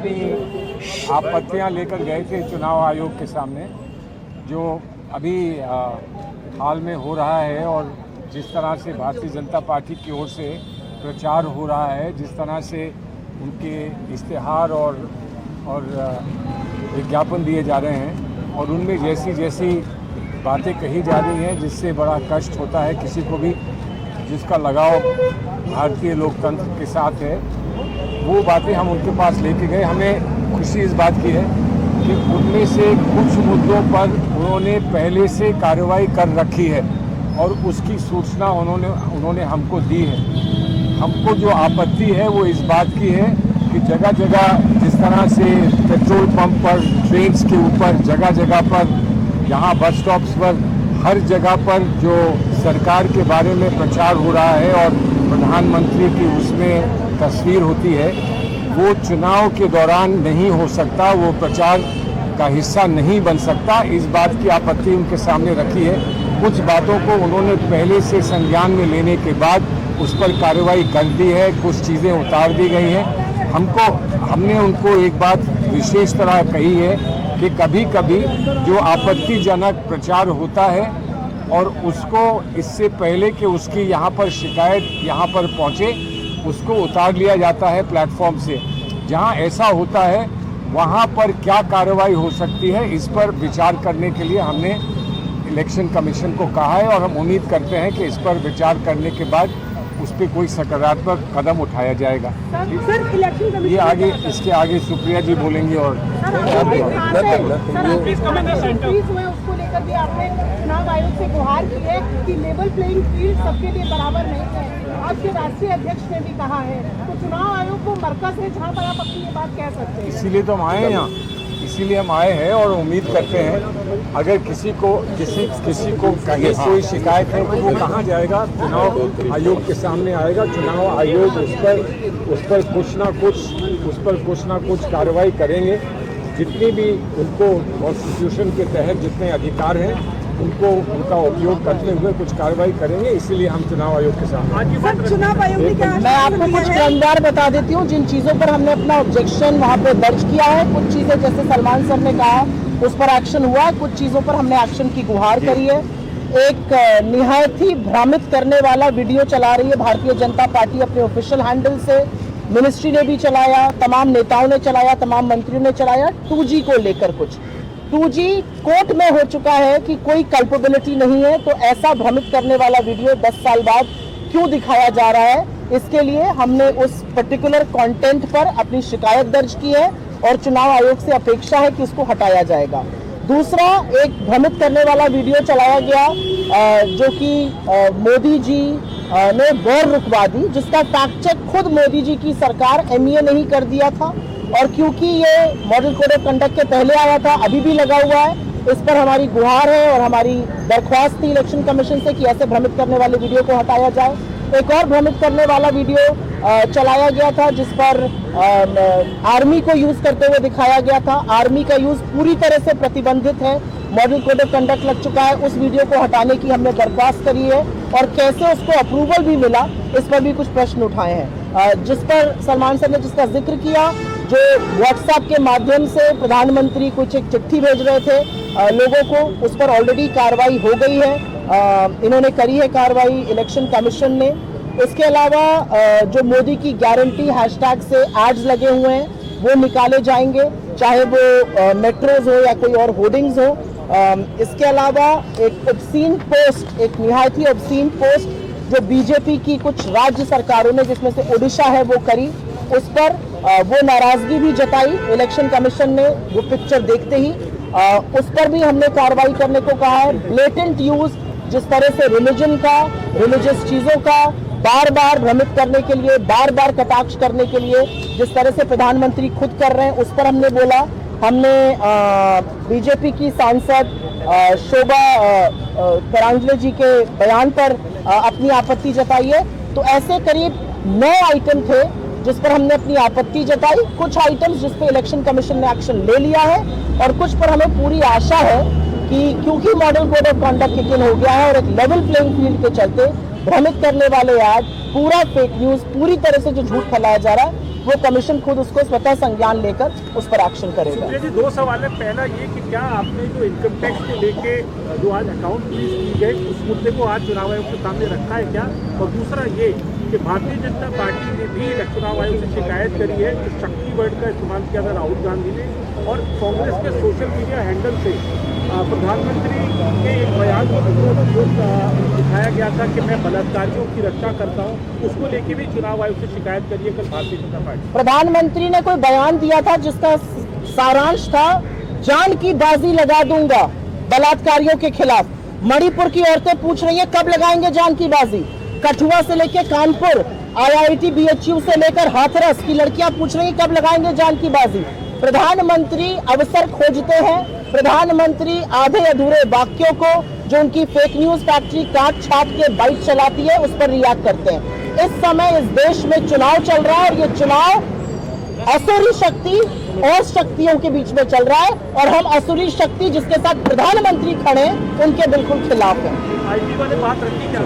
अपनी आपत्तियां लेकर गए थे चुनाव आयोग के सामने, जो अभी हाल में हो रहा है और जिस तरह से भारतीय जनता पार्टी की ओर से प्रचार हो रहा है, जिस तरह से उनके इश्तेहार और विज्ञापन दिए जा रहे हैं और उनमें जैसी जैसी बातें कही जा रही हैं जिससे बड़ा कष्ट होता है किसी को भी जिसका लगाव भारतीय लोकतंत्र के साथ है, वो बातें हम उनके पास लेके गए। हमें खुशी इस बात की है कि उनमें से कुछ मुद्दों पर उन्होंने पहले से कार्रवाई कर रखी है और उसकी सूचना उन्होंने हमको दी है। हमको जो आपत्ति है वो इस बात की है कि जगह जगह जिस तरह से पेट्रोल पंप पर, ट्रेन्स के ऊपर, जगह जगह पर, यहाँ बस स्टॉप्स पर, हर जगह पर जो सरकार के बारे में प्रचार हो रहा है और प्रधानमंत्री की उसमें तस्वीर होती है, वो चुनाव के दौरान नहीं हो सकता, वो प्रचार का हिस्सा नहीं बन सकता। इस बात की आपत्ति उनके सामने रखी है। कुछ बातों को उन्होंने पहले से संज्ञान में लेने के बाद उस पर कार्रवाई कर दी है, कुछ चीज़ें उतार दी गई हैं। हमने उनको एक बात विशेष तरह कही है कि कभी कभी जो आपत्तिजनक प्रचार होता है और उसको इससे पहले कि उसकी यहाँ पर शिकायत यहाँ पर पहुँचे, उसको उतार लिया जाता है प्लेटफॉर्म से। जहाँ ऐसा होता है वहाँ पर क्या कार्रवाई हो सकती है, इस पर विचार करने के लिए हमने इलेक्शन कमीशन को कहा है और हम उम्मीद करते हैं कि इस पर विचार करने के बाद उस पर कोई सकारात्मक कदम उठाया जाएगा। सर, इलेक्शन कमीशन ये आगे इसके आगे सुप्रिया जी बोलेंगे। और उसको लेकर भी आपने चुनाव आयोग से गुहार की है कि लेवल प्लेइंग फील्ड सबके लिए बराबर नहीं है। आपके राष्ट्रीय अध्यक्ष ने भी कहा है, तो चुनाव आयोग को मरकज है जहाँ पर आप अपनी ये बात कह सकते हैं। इसीलिए तो हम आए हैं यहाँ, इसीलिए हम आए हैं और उम्मीद करते हैं अगर किसी को कहीं कोई शिकायत है तो वो कहाँ जाएगा, चुनाव आयोग के सामने आएगा। चुनाव आयोग उस पर कुछ ना कुछ कार्रवाई करेंगे। जितनी भी उनको कॉन्स्टिट्यूशन के तहत जितने अधिकार हैं उनका उपयोग करते हुए कुछ कार्रवाई करेंगे। इसीलिए हम चुनाव आयोग के सामने। चुनाव आयोग ने क्या, मैं आपको कुछ क्रमवार बता देती हूँ जिन चीज़ों पर हमने अपना ऑब्जेक्शन वहाँ पे दर्ज किया है। कुछ चीज़ें जैसे सलमान सर ने कहा उस पर एक्शन हुआ है, कुछ चीज़ों पर हमने एक्शन की गुहार करी है। एक निहायत ही भ्रमित करने वाला वीडियो चला रही है भारतीय जनता पार्टी अपने ऑफिशियल हैंडल से। मिनिस्ट्री ने भी चलाया, तमाम नेताओं ने चलाया, तमाम मंत्रियों ने चलाया 2G को लेकर। कुछ 2G कोर्ट में हो चुका है कि कोई कल्पेबिलिटी नहीं है, तो ऐसा भ्रमित करने वाला वीडियो 10 साल बाद क्यों दिखाया जा रहा है, इसके लिए हमने उस पर्टिकुलर कंटेंट पर अपनी शिकायत दर्ज की है और चुनाव आयोग से अपेक्षा है कि उसको हटाया जाएगा। दूसरा, एक भ्रमित करने वाला वीडियो चलाया गया जो कि मोदी जी ने गैर रुकवा दी, जिसका फैक्ट चेक खुद मोदी जी की सरकार MEA नहीं कर दिया था। और क्योंकि ये मॉडल कोड ऑफ कंडक्ट के पहले आया था, अभी भी लगा हुआ है, इस पर हमारी गुहार है और हमारी दरख्वास्त थी इलेक्शन कमीशन से कि ऐसे भ्रमित करने वाले वीडियो को हटाया जाए। एक और भ्रमित करने वाला वीडियो चलाया गया था जिस पर आर्मी को यूज करते हुए दिखाया गया था। आर्मी का यूज पूरी तरह से प्रतिबंधित है, मॉडल कोड ऑफ कंडक्ट लग चुका है। उस वीडियो को हटाने की हमने दरख्वास्त करी है और कैसे उसको अप्रूवल भी मिला, इस पर भी कुछ प्रश्न उठाए हैं। जिस पर सलमान सर ने जिसका जिक्र किया, जो व्हाट्सएप के माध्यम से प्रधानमंत्री कुछ एक चिट्ठी भेज रहे थे लोगों को, उस पर ऑलरेडी कार्रवाई हो गई है। इन्होंने करी है कार्रवाई इलेक्शन कमीशन ने। इसके अलावा जो मोदी की गारंटी हैशटैग से एड्स लगे हुए हैं वो निकाले जाएंगे, चाहे वो मेट्रोज हो या कोई और होर्डिंग्स हो। इसके अलावा एक ऑब्सीन पोस्ट, एक निहायत ही ऑब्सीन पोस्ट जो बीजेपी की कुछ राज्य सरकारों ने, जिसमें से ओडिशा है, वो करी, उस पर वो नाराजगी भी जताई इलेक्शन कमीशन ने वो पिक्चर देखते ही। उस पर भी हमने कार्रवाई करने को कहा है। ब्लेटेंट यूज, जिस तरह से रिलीजन का, रिलीजियस चीज़ों का बार बार भ्रमित करने के लिए, बार बार कटाक्ष करने के लिए जिस तरह से प्रधानमंत्री खुद कर रहे हैं, उस पर हमने बोला। हमने बीजेपी की सांसद शोभा करांजले जी के बयान पर अपनी आपत्ति जताई है। तो ऐसे करीब 9 आइटम थे जिस पर हमने अपनी आपत्ति जताई। कुछ आइटम्स जिस पे इलेक्शन कमीशन ने एक्शन ले लिया है और कुछ पर हमें पूरी आशा है कि क्योंकि model code of conduct kick in हो गया है और एक लेवल प्लेइंग फील्ड के चलते भ्रमित करने वाले ऐड, पूरा फेक न्यूज, पूरी तरह से जो झूठ फैलाया जा रहा है, वो कमीशन खुद उसको स्वतः संज्ञान लेकर उस पर एक्शन करेगा। सुप्रिया जी, 2 सवाल है। पहला ये कि क्या आपने जो इनकम टैक्स को लेके जो आज अकाउंट फ्रीज की गई उस मुद्दे को आज चुनाव आयोग के सामने रखा है क्या? और दूसरा ये कि भारतीय जनता पार्टी ने भी चुनाव आयोग से शिकायत करी है कि शक्ति वर्ड का इस्तेमाल किया था राहुल गांधी ने, और कांग्रेस के सोशल मीडिया हैंडल से प्रधानमंत्री के एक बयान को दिखाया गया था कि मैं बलात्कारियों की रक्षा करता हूं, उसको लेके भी चुनाव आयोग से शिकायत करी है कल भारतीय जनता पार्टी। प्रधानमंत्री ने कोई बयान दिया था जिसका सारांश था जान की बाजी लगा दूंगा बलात्कारियों के खिलाफ। मणिपुर की औरतें पूछ रही हैं कब लगाएंगे जान की बाजी। कठुआ से लेकर कानपुर, IIT BHU से लेकर हाथरस की लड़कियां पूछ रही हैं कब लगाएंगे जान की बाजी। प्रधानमंत्री अवसर खोजते हैं, प्रधानमंत्री आधे अधूरे वाक्यों को जो उनकी फेक न्यूज फैक्ट्री काट छाट के बाइट चलाती है उस पर रिएक्ट करते हैं। इस समय इस देश में चुनाव चल रहा है और ये चुनाव असुरी शक्ति और शक्तियों के बीच में चल रहा है, और हम असुरी शक्ति जिसके साथ प्रधानमंत्री खड़े हैं उनके बिल्कुल खिलाफ हैं। आईटी वाले बात रखी क्या?